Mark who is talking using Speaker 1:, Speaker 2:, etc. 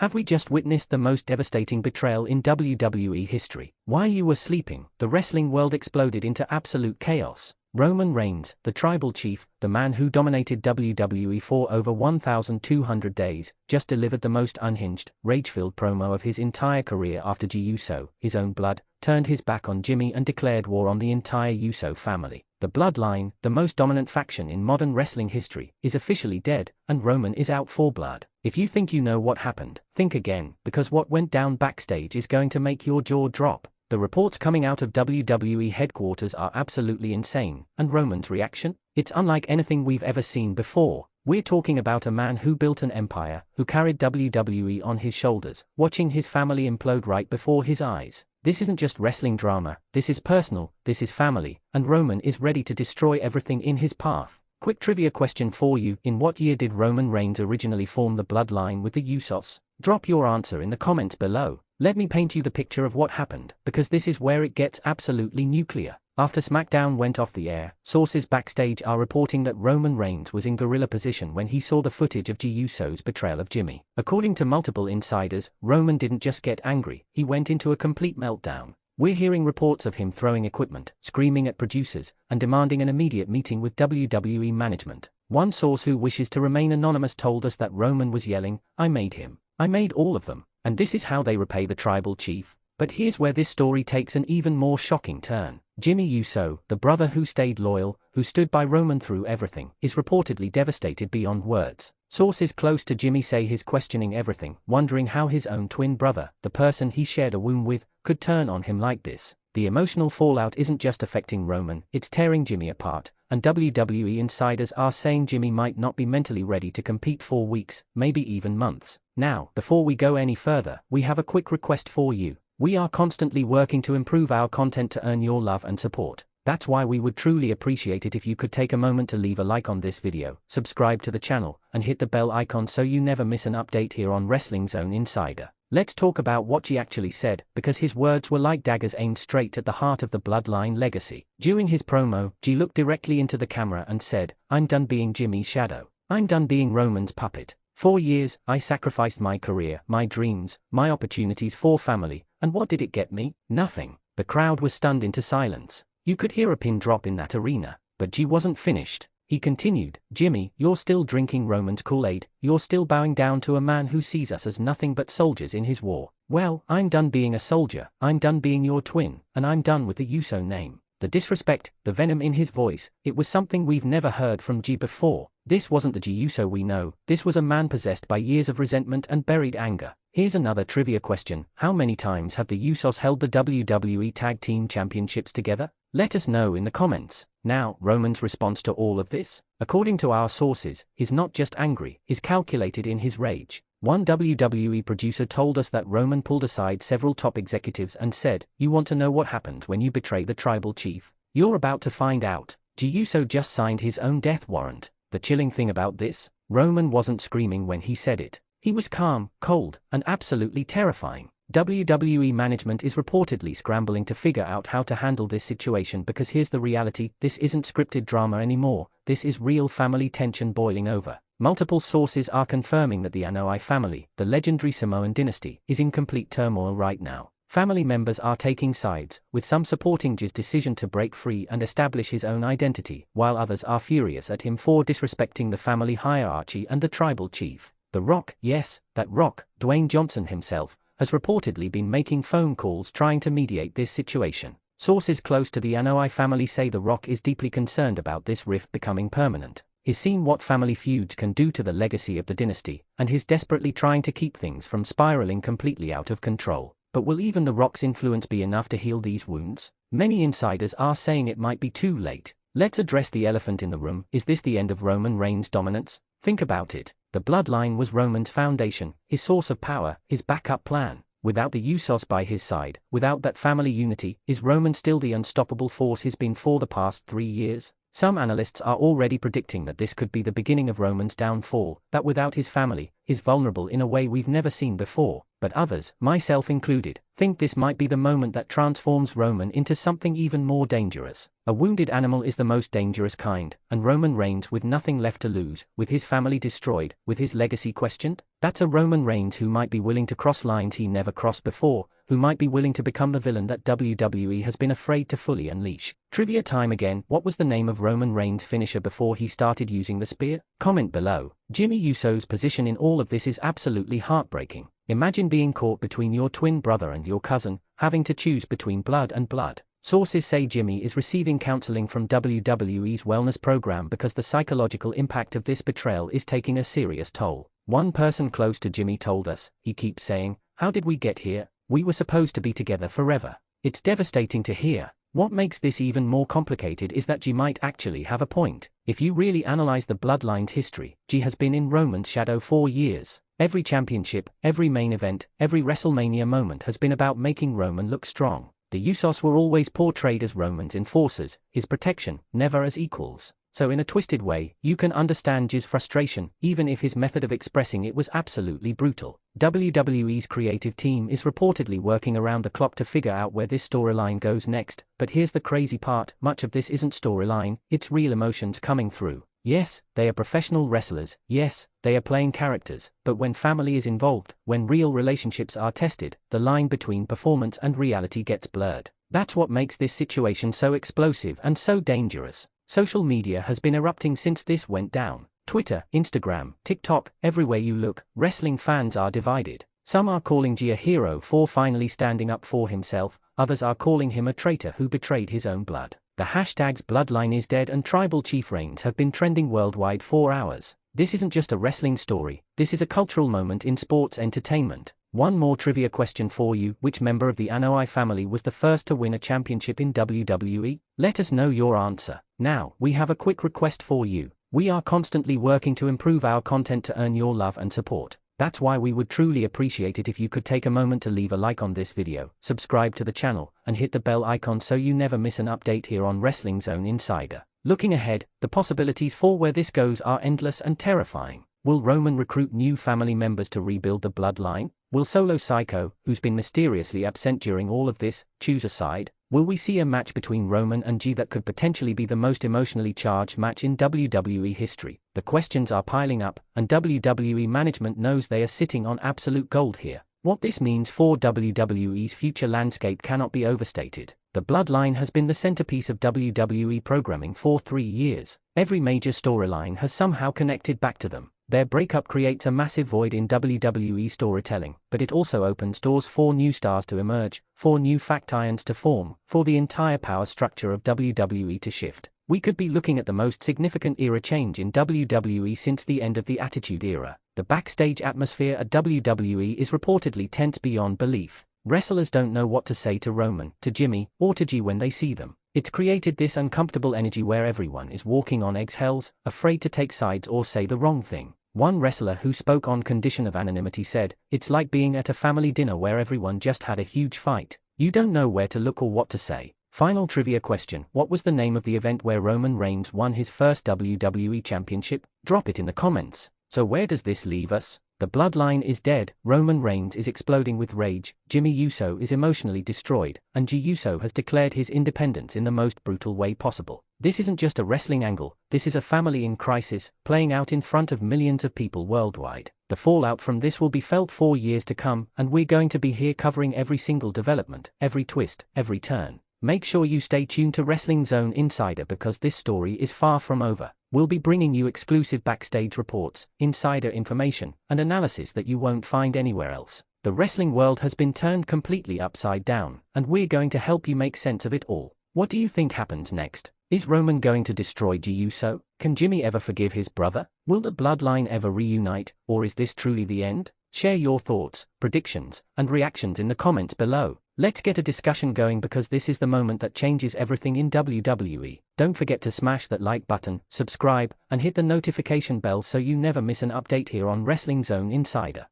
Speaker 1: Have we just witnessed the most devastating betrayal in WWE history? While you were sleeping, the wrestling world exploded into absolute chaos. Roman Reigns, the tribal chief, the man who dominated WWE for over 1,200 days, just delivered the most unhinged, rage-filled promo of his entire career after Jey Uso, his own blood, turned his back on Jimmy and declared war on the entire Uso family. The Bloodline, the most dominant faction in modern wrestling history, is officially dead, and Roman is out for blood. If you think you know what happened, think again, because what went down backstage is going to make your jaw drop. The reports coming out of WWE headquarters are absolutely insane, and Roman's reaction? It's unlike anything we've ever seen before. We're talking about a man who built an empire, who carried WWE on his shoulders, watching his family implode right before his eyes. This isn't just wrestling drama, this is personal, this is family, and Roman is ready to destroy everything in his path. Quick trivia question for you: in what year did Roman Reigns originally form the Bloodline with the Usos? Drop your answer in the comments below. Let me paint you the picture of what happened, because this is where it gets absolutely nuclear. After SmackDown went off the air, sources backstage are reporting that Roman Reigns was in gorilla position when he saw the footage of Jey Uso's betrayal of Jimmy. According to multiple insiders, Roman didn't just get angry, he went into a complete meltdown. We're hearing reports of him throwing equipment, screaming at producers, and demanding an immediate meeting with WWE management. One source who wishes to remain anonymous told us that Roman was yelling, "I made him. I made all of them. And this is how they repay the tribal chief." But here's where this story takes an even more shocking turn. Jimmy Uso, the brother who stayed loyal, who stood by Roman through everything, is reportedly devastated beyond words. Sources close to Jimmy say he's questioning everything, wondering how his own twin brother, the person he shared a womb with, could turn on him like this. The emotional fallout isn't just affecting Roman, it's tearing Jimmy apart, and WWE insiders are saying Jimmy might not be mentally ready to compete for weeks, maybe even months. Now, before we go any further, we have a quick request for you. We are constantly working to improve our content to earn your love and support. That's why we would truly appreciate it if you could take a moment to leave a like on this video, subscribe to the channel, and hit the bell icon so you never miss an update here on Wrestling Zone Insider. Let's talk about what Jey actually said, because his words were like daggers aimed straight at the heart of the Bloodline legacy. During his promo, Jey looked directly into the camera and said, "I'm done being Jimmy's shadow. I'm done being Roman's puppet. 4 years, I sacrificed my career, my dreams, my opportunities for family, and what did it get me? Nothing." The crowd was stunned into silence. You could hear a pin drop in that arena, but Jey wasn't finished. He continued, "Jimmy, you're still drinking Roman's Kool-Aid, you're still bowing down to a man who sees us as nothing but soldiers in his war. Well, I'm done being a soldier, I'm done being your twin, and I'm done with the Uso name." The disrespect, the venom in his voice, it was something we've never heard from Jey before. This wasn't the Jey Uso we know, this was a man possessed by years of resentment and buried anger. Here's another trivia question: how many times have the Usos held the WWE Tag Team Championships together? Let us know in the comments. Now, Roman's response to all of this? According to our sources, he's not just angry, he's calculated in his rage. One WWE producer told us that Roman pulled aside several top executives and said, "You want to know what happened when you betray the tribal chief? You're about to find out." Jey Uso just signed his own death warrant. The chilling thing about this? Roman wasn't screaming when he said it. He was calm, cold, and absolutely terrifying. WWE management is reportedly scrambling to figure out how to handle this situation, because here's the reality: this isn't scripted drama anymore, this is real family tension boiling over. Multiple sources are confirming that the Anoa'i family, the legendary Samoan dynasty, is in complete turmoil right now. Family members are taking sides, with some supporting Jey's decision to break free and establish his own identity, while others are furious at him for disrespecting the family hierarchy and the tribal chief. The Rock, yes, that Rock, Dwayne Johnson himself, has reportedly been making phone calls trying to mediate this situation. Sources close to the Anoa'i family say The Rock is deeply concerned about this rift becoming permanent. He's seen what family feuds can do to the legacy of the dynasty, and he's desperately trying to keep things from spiraling completely out of control. But will even The Rock's influence be enough to heal these wounds? Many insiders are saying it might be too late. Let's address the elephant in the room. Is this the end of Roman Reigns' dominance? Think about it. The Bloodline was Roman's foundation, his source of power, his backup plan. Without the Usos by his side, without that family unity, is Roman still the unstoppable force he's been for the past 3 years? Some analysts are already predicting that this could be the beginning of Roman's downfall, that without his family, is vulnerable in a way we've never seen before, but others, myself included, think this might be the moment that transforms Roman into something even more dangerous. A wounded animal is the most dangerous kind, and Roman Reigns with nothing left to lose, with his family destroyed, with his legacy questioned? That's a Roman Reigns who might be willing to cross lines he never crossed before, who might be willing to become the villain that WWE has been afraid to fully unleash. Trivia time again. What was the name of Roman Reigns' finisher before he started using the spear? Comment below. Jey Uso's position in all of this is absolutely heartbreaking. Imagine being caught between your twin brother and your cousin, having to choose between blood and blood. Sources say Jimmy is receiving counseling from WWE's wellness program because the psychological impact of this betrayal is taking a serious toll. One person close to Jimmy told us, he keeps saying, "How did we get here? We were supposed to be together forever." It's devastating to hear. What makes this even more complicated is that Jey might actually have a point. If you really analyze the Bloodline's history, Jey has been in Roman's shadow for years. Every championship, every main event, every WrestleMania moment has been about making Roman look strong. The Usos were always portrayed as Roman's enforcers, his protection, never as equals. So in a twisted way, you can understand Jey's frustration, even if his method of expressing it was absolutely brutal. WWE's creative team is reportedly working around the clock to figure out where this storyline goes next, but here's the crazy part, much of this isn't storyline, it's real emotions coming through. Yes, they are professional wrestlers, yes, they are playing characters, but when family is involved, when real relationships are tested, the line between performance and reality gets blurred. That's what makes this situation so explosive and so dangerous. Social media has been erupting since this went down. Twitter, Instagram, TikTok, everywhere you look, wrestling fans are divided. Some are calling Jey a hero for finally standing up for himself, others are calling him a traitor who betrayed his own blood. The hashtags Bloodline is dead and Tribal Chief Reigns have been trending worldwide for hours. This isn't just a wrestling story, this is a cultural moment in sports entertainment. One more trivia question for you: which member of the Anoa'i family was the first to win a championship in WWE? Let us know your answer. Now, we have a quick request for you. We are constantly working to improve our content to earn your love and support. That's why we would truly appreciate it if you could take a moment to leave a like on this video, subscribe to the channel, and hit the bell icon so you never miss an update here on Wrestling Zone Insider. Looking ahead, the possibilities for where this goes are endless and terrifying. Will Roman recruit new family members to rebuild the bloodline? Will Solo Sikoa, who's been mysteriously absent during all of this, choose a side? Will we see a match between Roman and Jey that could potentially be the most emotionally charged match in WWE history? The questions are piling up, and WWE management knows they are sitting on absolute gold here. What this means for WWE's future landscape cannot be overstated. The Bloodline has been the centerpiece of WWE programming for 3 years. Every major storyline has somehow connected back to them. Their breakup creates a massive void in WWE storytelling, but it also opens doors for new stars to emerge, for new factions to form, for the entire power structure of WWE to shift. We could be looking at the most significant era change in WWE since the end of the Attitude Era. The backstage atmosphere at WWE is reportedly tense beyond belief. Wrestlers don't know what to say to Roman, to Jimmy, or to Jey when they see them. It's created this uncomfortable energy where everyone is walking on eggshells, afraid to take sides or say the wrong thing. One wrestler who spoke on condition of anonymity said, "It's like being at a family dinner where everyone just had a huge fight. You don't know where to look or what to say." Final trivia question: what was the name of the event where Roman Reigns won his first WWE Championship? Drop it in the comments. So where does this leave us? The Bloodline is dead, Roman Reigns is exploding with rage, Jimmy Uso is emotionally destroyed, and Jey Uso has declared his independence in the most brutal way possible. This isn't just a wrestling angle, this is a family in crisis, playing out in front of millions of people worldwide. The fallout from this will be felt for years to come, and we're going to be here covering every single development, every twist, every turn. Make sure you stay tuned to Wrestling Zone Insider because this story is far from over. We'll be bringing you exclusive backstage reports, insider information, and analysis that you won't find anywhere else. The wrestling world has been turned completely upside down, and we're going to help you make sense of it all. What do you think happens next? Is Roman going to destroy Jey Uso? Can Jimmy ever forgive his brother? Will the Bloodline ever reunite, or is this truly the end? Share your thoughts, predictions, and reactions in the comments below. Let's get a discussion going because this is the moment that changes everything in WWE. Don't forget to smash that like button, subscribe, and hit the notification bell so you never miss an update here on Wrestling Zone Insider.